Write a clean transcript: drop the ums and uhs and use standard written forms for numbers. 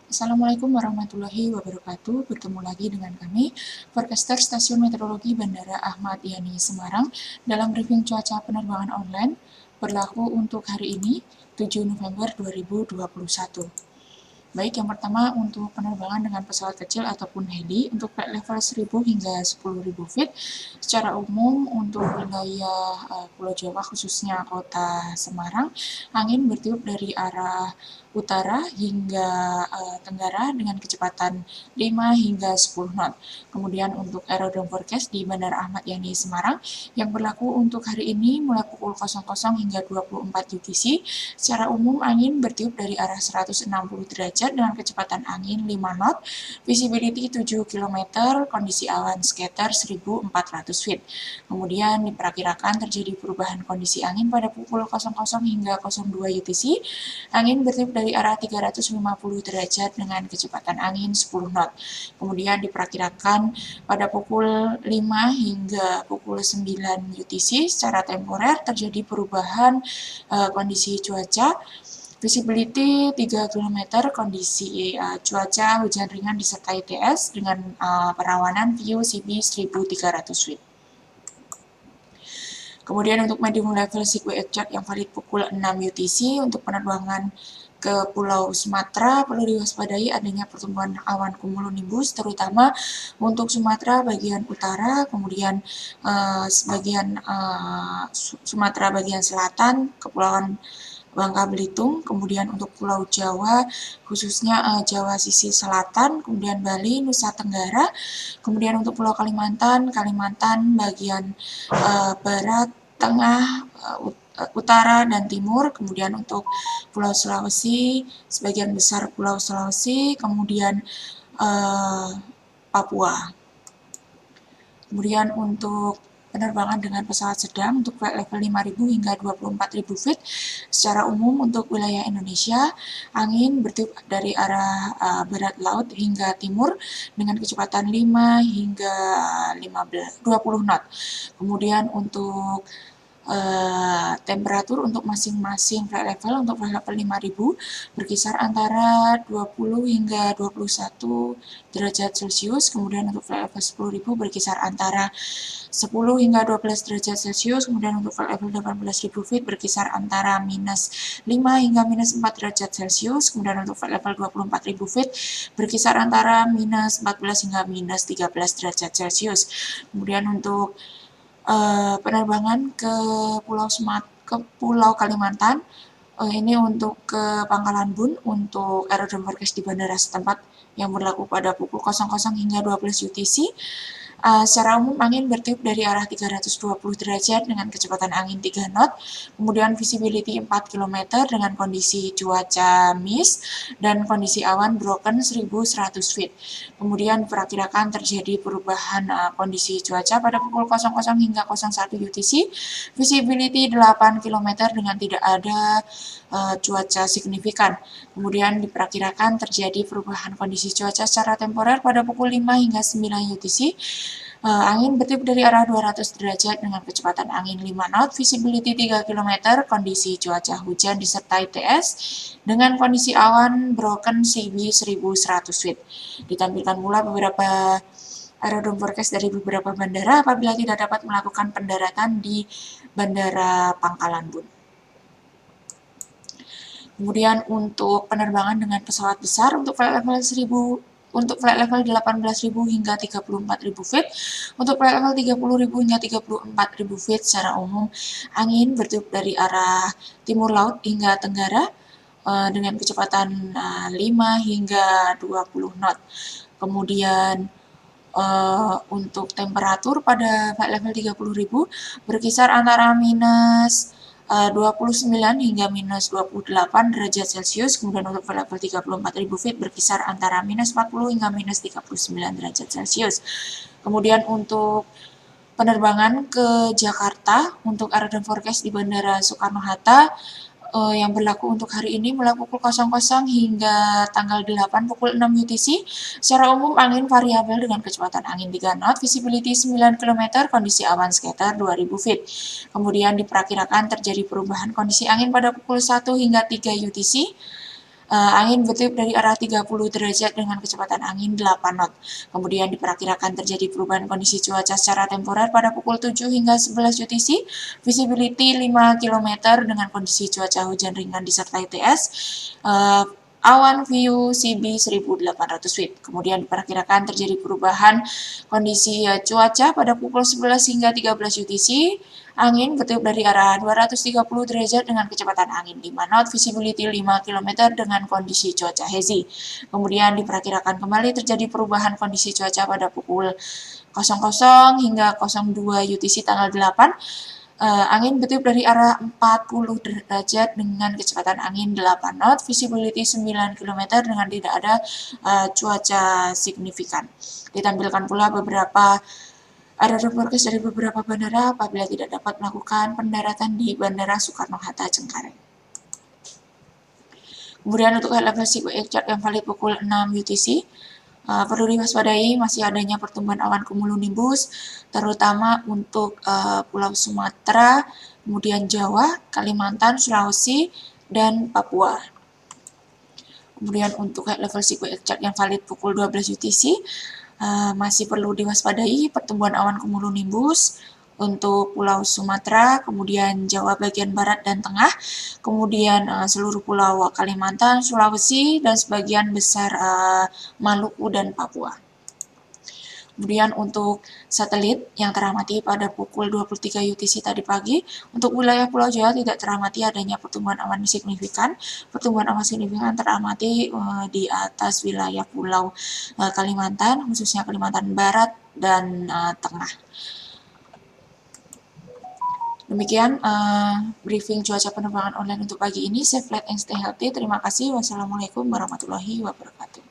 Assalamualaikum warahmatullahi wabarakatuh. Bertemu lagi dengan kami, forecaster Stasiun Meteorologi Bandara Ahmad Yani Semarang dalam briefing cuaca penerbangan online berlaku untuk hari ini, 7 November 2021. Baik, yang pertama untuk penerbangan dengan pesawat kecil ataupun heli untuk flight level 1000 hingga 10.000 feet. Secara umum untuk wilayah Pulau Jawa khususnya kota Semarang, angin bertiup dari arah utara hingga tenggara dengan kecepatan 5 hingga 10 knot. Kemudian untuk aerodrome forecast di Bandara Ahmad Yani Semarang yang berlaku untuk hari ini mulai pukul 00 hingga 24 UTC. Secara umum angin bertiup dari arah 160 derajat dengan kecepatan angin 5 knot, visibility 7 km, kondisi awan sekitar 1400 feet. Kemudian diperkirakan terjadi perubahan kondisi angin pada pukul 00 hingga 02 UTC. Angin bertiup dari arah 350 derajat dengan kecepatan angin 10 knot. Kemudian diperkirakan pada pukul 5 hingga pukul 9 UTC secara temporer terjadi perubahan kondisi cuaca. Visibility 3 km, kondisi cuaca hujan ringan disertai TS dengan perawanan view CB 1300 feet. Kemudian untuk medium level sequence chart yang valid pukul 6 UTC untuk penerbangan ke Pulau Sumatera perlu diwaspadai adanya pertumbuhan awan cumulonimbus terutama untuk Sumatera bagian utara, kemudian sebagian Sumatera bagian selatan, Kepulauan Bangka Belitung, kemudian untuk Pulau Jawa khususnya Jawa sisi selatan, kemudian Bali, Nusa Tenggara, kemudian untuk Pulau Kalimantan, Kalimantan bagian barat, tengah, utara dan timur, kemudian untuk Pulau Sulawesi, sebagian besar Pulau Sulawesi, kemudian Papua. Kemudian untuk penerbangan dengan pesawat sedang untuk flight level 5.000 hingga 24.000 feet. Secara umum untuk wilayah Indonesia, angin bertiup dari arah barat laut hingga timur dengan kecepatan 5 hingga 20 knot. Kemudian untuk temperatur untuk masing-masing flight level untuk flight level 5.000 berkisar antara 20 hingga 21 derajat Celcius, kemudian untuk flight level 10.000 berkisar antara 10 hingga 12 derajat Celcius, kemudian untuk flight level 18.000 feet berkisar antara minus 5 hingga minus 4 derajat Celcius, kemudian untuk flight level 24.000 feet berkisar antara minus 14 hingga minus 13 derajat Celcius. Kemudian untuk penerbangan ke Pulau Kalimantan, ini untuk ke Pangkalan Bun untuk aerodrome forecast di bandara setempat yang berlaku pada pukul 00 hingga 12 UTC. Secara umum angin bertiup dari arah 320 derajat dengan kecepatan angin 3 knot, kemudian visibility 4 km dengan kondisi cuaca mist dan kondisi awan broken 1100 feet. Kemudian diperkirakan terjadi perubahan kondisi cuaca pada pukul 00 hingga 01 UTC, visibility 8 km dengan tidak ada cuaca signifikan. Kemudian diperkirakan terjadi perubahan kondisi cuaca secara temporer pada pukul 5 hingga 9 UTC. Angin bertiup dari arah 200 derajat dengan kecepatan angin 5 knot, visibility 3 km, kondisi cuaca hujan disertai TS dengan kondisi awan broken CB 1100 feet. Ditampilkan pula beberapa aerodrome forecast dari beberapa bandara apabila tidak dapat melakukan pendaratan di Bandara Pangkalan Bun. Kemudian untuk penerbangan dengan pesawat besar untuk flight level 18.000 hingga 34.000 feet, untuk flight level 30.000 hingga 34.000 feet secara umum angin bertiup dari arah timur laut hingga tenggara dengan kecepatan 5 hingga 20 knot. Kemudian untuk temperatur pada flight level 30.000 berkisar antara minus 29 hingga minus 28 derajat Celcius, kemudian untuk flight level 34.000 feet berkisar antara minus 40 hingga minus 39 derajat Celcius. Kemudian untuk penerbangan ke Jakarta untuk aerodrome forecast di Bandara Soekarno-Hatta yang berlaku untuk hari ini mulai pukul 00 hingga tanggal 8 pukul 6 UTC. Secara umum angin variabel dengan kecepatan angin 3 knot, visibility 9 km, kondisi awan sekitar 2000 feet. Kemudian diperkirakan terjadi perubahan kondisi angin pada pukul 1 hingga 3 UTC. Angin bertiup dari arah 30 derajat dengan kecepatan angin 8 knot. Kemudian diperkirakan terjadi perubahan kondisi cuaca secara temporer pada pukul 7 hingga 11 UTC, visibility 5 km dengan kondisi cuaca hujan ringan disertai TS, awan view CB 1800 feet. Kemudian diperkirakan terjadi perubahan kondisi cuaca pada pukul 11 hingga 13 UTC, angin bertiup dari arah 230 derajat dengan kecepatan angin 5 knot, visibility 5 km dengan kondisi cuaca hazy. Kemudian diperkirakan kembali terjadi perubahan kondisi cuaca pada pukul 00 hingga 02 UTC tanggal 8. Angin bertiup dari arah 40 derajat dengan kecepatan angin 8 knot, visibility 9 km dengan tidak ada cuaca signifikan. Ditampilkan pula ada forecast dari beberapa bandara apabila tidak dapat melakukan pendaratan di Bandara Soekarno-Hatta Cengkareng. Kemudian untuk level sequence chart yang valid pukul 6 UTC, perlu diwaspadai masih adanya pertumbuhan awan cumulonimbus, terutama untuk Pulau Sumatera, kemudian Jawa, Kalimantan, Sulawesi, dan Papua. Kemudian untuk level sequence chart yang valid pukul 12 UTC, masih perlu diwaspadai pertumbuhan awan cumulonimbus untuk Pulau Sumatera, kemudian Jawa bagian barat dan tengah, kemudian seluruh pulau Kalimantan, Sulawesi, dan sebagian besar Maluku dan Papua. Kemudian untuk satelit yang teramati pada pukul 23 UTC tadi pagi, untuk wilayah Pulau Jawa tidak teramati adanya pertumbuhan awan signifikan. Pertumbuhan awan signifikan teramati di atas wilayah Pulau Kalimantan, khususnya Kalimantan Barat dan Tengah. Demikian briefing cuaca penerbangan online untuk pagi ini. Safe flight and stay healthy. Terima kasih. Wassalamualaikum warahmatullahi wabarakatuh.